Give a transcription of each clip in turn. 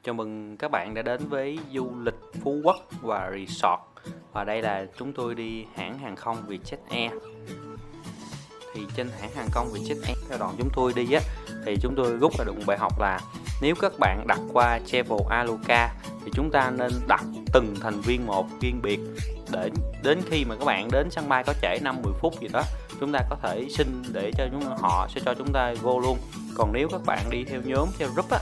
Chào mừng các bạn đã đến với du lịch Phú Quốc và Resort. Và đây là chúng tôi đi hãng hàng không Vietjet Air. Thì trên hãng hàng không Vietjet Air, theo đoạn chúng tôi đi á, thì chúng tôi rút ra được một bài học là nếu các bạn đặt qua Travel Alucard thì chúng ta nên đặt từng thành viên một riêng biệt, để đến khi mà các bạn đến sân bay có trễ 5-10 phút gì đó, chúng ta có thể xin để cho họ sẽ cho chúng ta vô luôn. Còn nếu các bạn đi theo nhóm, theo group á,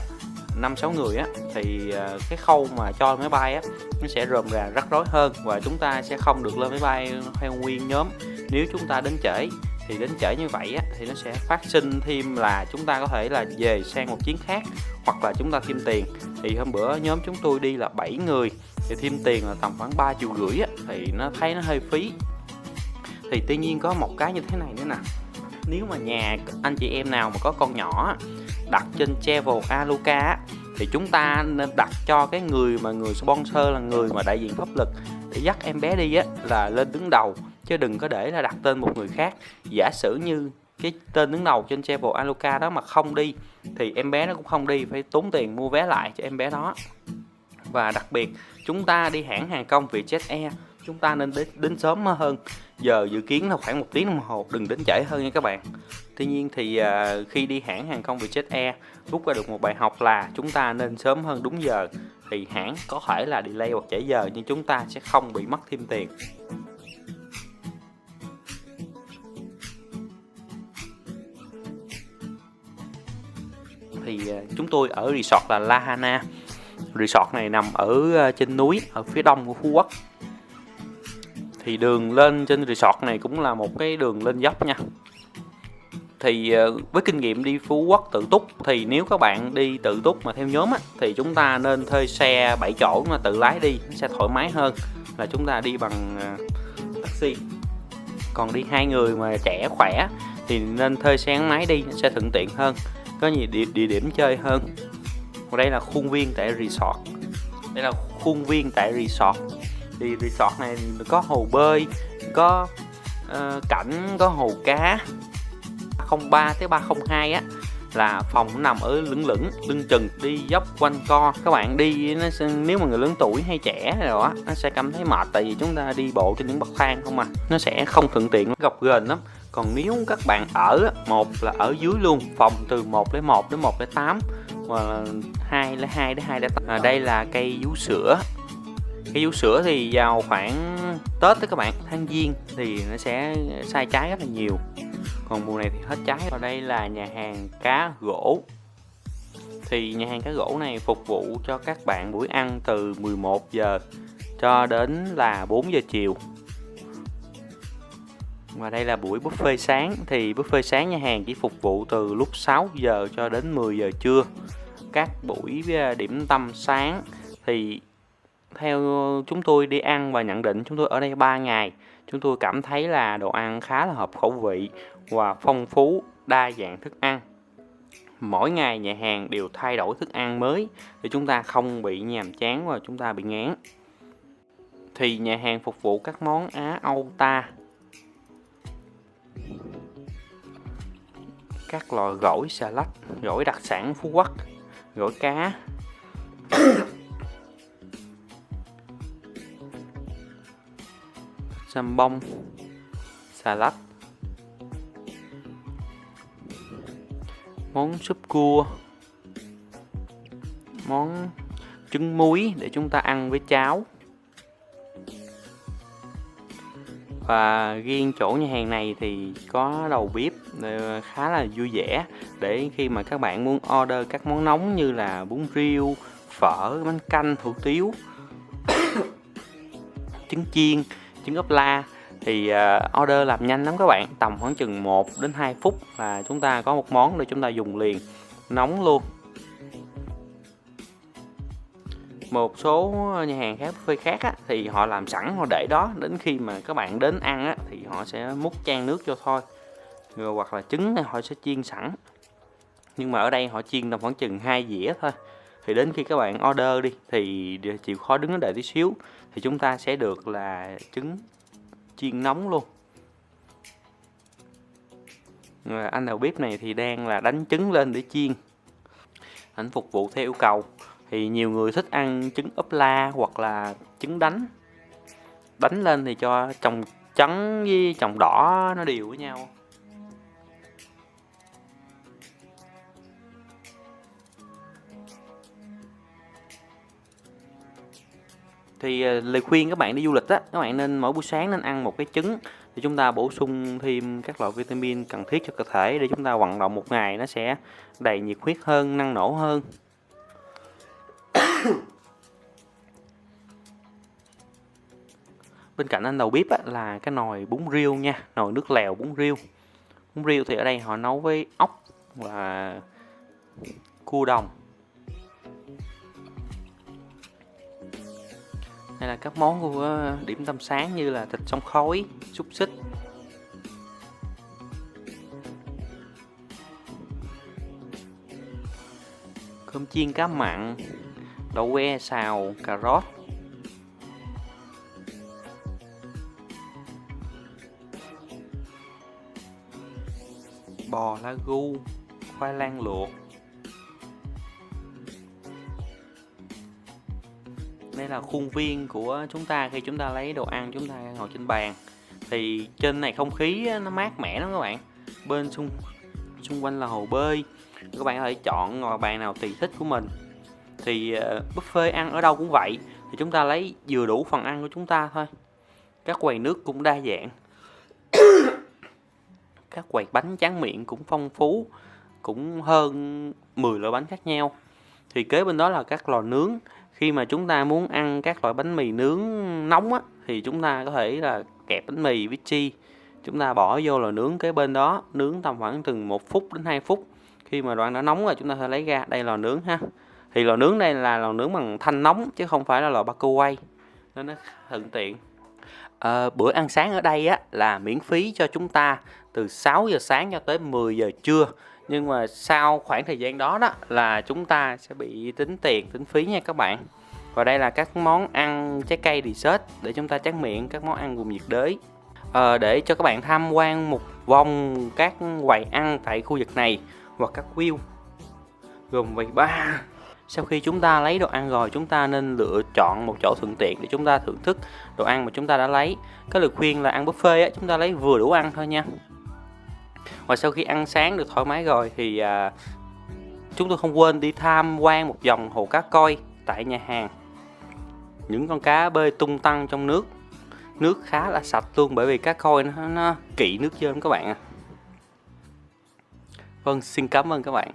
5-6 người á, thì cái khâu mà cho máy bay á nó sẽ rườm rà rắc rối hơn, và chúng ta sẽ không được lên máy bay theo nguyên nhóm. Nếu chúng ta đến trễ thì đến trễ như vậy á, thì nó sẽ phát sinh thêm là chúng ta có thể là về sang một chuyến khác, hoặc là chúng ta thêm tiền. Thì hôm bữa nhóm chúng tôi đi là 7 người thì thêm tiền là tầm khoảng 3,5 triệu á, thì nó thấy nó hơi phí. Thì tuy nhiên có một cái như thế này nữa nè, nếu mà nhà anh chị em nào mà có con nhỏ đặt trên Travel Alucard thì chúng ta nên đặt cho cái người sponsor là người mà đại diện pháp lực để dắt em bé đi á, là lên đứng đầu, chứ đừng có để là đặt tên một người khác. Giả sử như cái tên đứng đầu trên Travel Alucard đó mà không đi thì em bé nó cũng không đi, phải tốn tiền mua vé lại cho em bé đó. Và đặc biệt chúng ta đi hãng hàng không Vietjet Air, chúng ta nên đến sớm hơn. Giờ dự kiến là khoảng 1 tiếng đồng hồ, đừng đến trễ hơn nha các bạn. Tuy nhiên thì khi đi hãng hàng không Vietjet Air, rút ra được một bài học là chúng ta nên sớm hơn đúng giờ. Thì hãng có thể là delay hoặc trễ giờ, nhưng chúng ta sẽ không bị mất thêm tiền. Thì chúng tôi ở resort là Lahana. Resort này nằm ở trên núi, ở phía đông của Phú Quốc. Thì đường lên trên resort này cũng là một cái đường lên dốc nha. Thì với kinh nghiệm đi Phú Quốc tự túc, thì nếu các bạn đi tự túc mà theo nhóm á, thì chúng ta nên thuê xe 7 chỗ mà tự lái đi, sẽ thoải mái hơn là chúng ta đi bằng taxi. Còn đi 2 người mà trẻ khỏe thì nên thuê xe gắn máy đi, sẽ thuận tiện hơn, có nhiều địa điểm chơi hơn. Và đây là khuôn viên tại resort. Thì resort này có hồ bơi, có cảnh, có hồ cá. 03 tới 302 á là phòng nằm ở lưng chừng, đi dốc quanh co. Các bạn đi nếu mà người lớn tuổi hay trẻ rồi á, nó sẽ cảm thấy mệt, tại vì chúng ta đi bộ trên những bậc thang không mà, nó sẽ không thuận tiện, nó gập ghềnh lắm. Còn nếu các bạn ở, một là ở dưới luôn, phòng từ 101 đến 108, hoặc là 202 đến 208. Đây là cây vú sữa. Cây vú sữa thì vào khoảng Tết đó các bạn, tháng Giêng thì nó sẽ sai trái rất là nhiều. Còn mùa này thì hết trái. Ở đây là nhà hàng cá gỗ. Thì nhà hàng cá gỗ này phục vụ cho các bạn buổi ăn từ 11 giờ cho đến là 4 giờ chiều. Và đây là buổi buffet sáng. Thì buffet sáng nhà hàng chỉ phục vụ từ lúc 6 giờ cho đến 10 giờ trưa. Các buổi điểm tâm sáng thì theo chúng tôi đi ăn và nhận định, chúng tôi ở đây 3 ngày, chúng tôi cảm thấy là đồ ăn khá là hợp khẩu vị và phong phú, đa dạng thức ăn. Mỗi ngày nhà hàng đều thay đổi thức ăn mới để chúng ta không bị nhàm chán và chúng ta bị ngán. Thì nhà hàng phục vụ các món Á Âu ta, các loại gỏi xà lách, gỏi đặc sản Phú Quốc, gỏi cá, sâm bông, xà lách, món súp cua, món trứng muối để chúng ta ăn với cháo. Và riêng chỗ nhà hàng này thì có đầu bếp khá là vui vẻ, để khi mà các bạn muốn order các món nóng như là bún riêu, phở, bánh canh, hủ tiếu, trứng chiên, trứng ốp la thì order làm nhanh lắm các bạn, tầm khoảng chừng 1 đến 2 phút là chúng ta có một món để chúng ta dùng liền, nóng luôn. Một số nhà hàng khác, buffet khác á, thì họ làm sẵn, họ để đó, đến khi mà các bạn đến ăn á, thì họ sẽ múc chan nước cho thôi. Rồi hoặc là trứng này họ sẽ chiên sẵn. Nhưng mà ở đây họ chiên tầm khoảng chừng 2 dĩa thôi. Thì đến khi các bạn order đi thì chịu khó đứng đợi tí xíu, thì chúng ta sẽ được là trứng chiên nóng luôn. Rồi anh đầu bếp này thì đang là đánh trứng lên để chiên. Anh phục vụ theo yêu cầu. Thì nhiều người thích ăn trứng ốp la hoặc là trứng đánh. Đánh lên thì cho trồng trắng với trồng đỏ nó đều với nhau. Thì lời khuyên các bạn đi du lịch á, các bạn nên mỗi buổi sáng nên ăn một cái trứng để chúng ta bổ sung thêm các loại vitamin cần thiết cho cơ thể, để chúng ta vận động một ngày nó sẽ đầy nhiệt huyết hơn, năng nổ hơn. Bên cạnh anh đầu bếp á, là cái nồi bún riêu nha, nồi nước lèo bún riêu. Bún riêu thì ở đây họ nấu với ốc và cua đồng. Đây là các món của điểm tâm sáng như là thịt xông khói, xúc xích, cơm chiên cá mặn, đậu que xào, cà rốt. Bò lá gu, khoai lang luộc. Đây là khuôn viên của chúng ta khi chúng ta lấy đồ ăn, chúng ta ngồi trên bàn. Thì trên này không khí nó mát mẻ lắm các bạn. Bên xung quanh là hồ bơi. Các bạn có thể chọn ngồi bàn nào tùy thích của mình. Thì buffet ăn ở đâu cũng vậy. Thì chúng ta lấy vừa đủ phần ăn của chúng ta thôi. Các quầy nước cũng đa dạng. Các quầy bánh tráng miệng cũng phong phú, cũng hơn 10 loại bánh khác nhau. Thì kế bên đó là các lò nướng. Khi mà chúng ta muốn ăn các loại bánh mì nướng nóng á, thì chúng ta có thể là kẹp bánh mì với chi. Chúng ta bỏ vô lò nướng kế bên đó, nướng tầm khoảng từ 1 phút đến 2 phút. Khi mà đoạn đã nóng rồi chúng ta sẽ lấy ra. Đây là lò nướng ha. Thì lò nướng đây là lò nướng bằng than nóng chứ không phải là lò microwave, nên nó thuận tiện. Bữa ăn sáng ở đây á, là miễn phí cho chúng ta từ 6 giờ sáng cho tới 10 giờ trưa. Nhưng mà sau khoảng thời gian đó là chúng ta sẽ bị tính tiền, tính phí nha các bạn. Và đây là các món ăn trái cây dessert để chúng ta tráng miệng, các món ăn vùng nhiệt đới. Để cho các bạn tham quan một vòng các quầy ăn tại khu vực này hoặc các view gồm quầy bar. Sau khi chúng ta lấy đồ ăn rồi, chúng ta nên lựa chọn một chỗ thuận tiện để chúng ta thưởng thức đồ ăn mà chúng ta đã lấy. Cái lời khuyên là ăn buffet á, chúng ta lấy vừa đủ ăn thôi nha. Và sau khi ăn sáng được thoải mái rồi thì chúng tôi không quên đi tham quan một vòng hồ cá koi tại nhà hàng. Những con cá bơi tung tăng trong nước. Nước khá là sạch luôn, bởi vì cá koi nó kỵ nước dơ lắm các bạn ạ. Vâng, xin cảm ơn các bạn.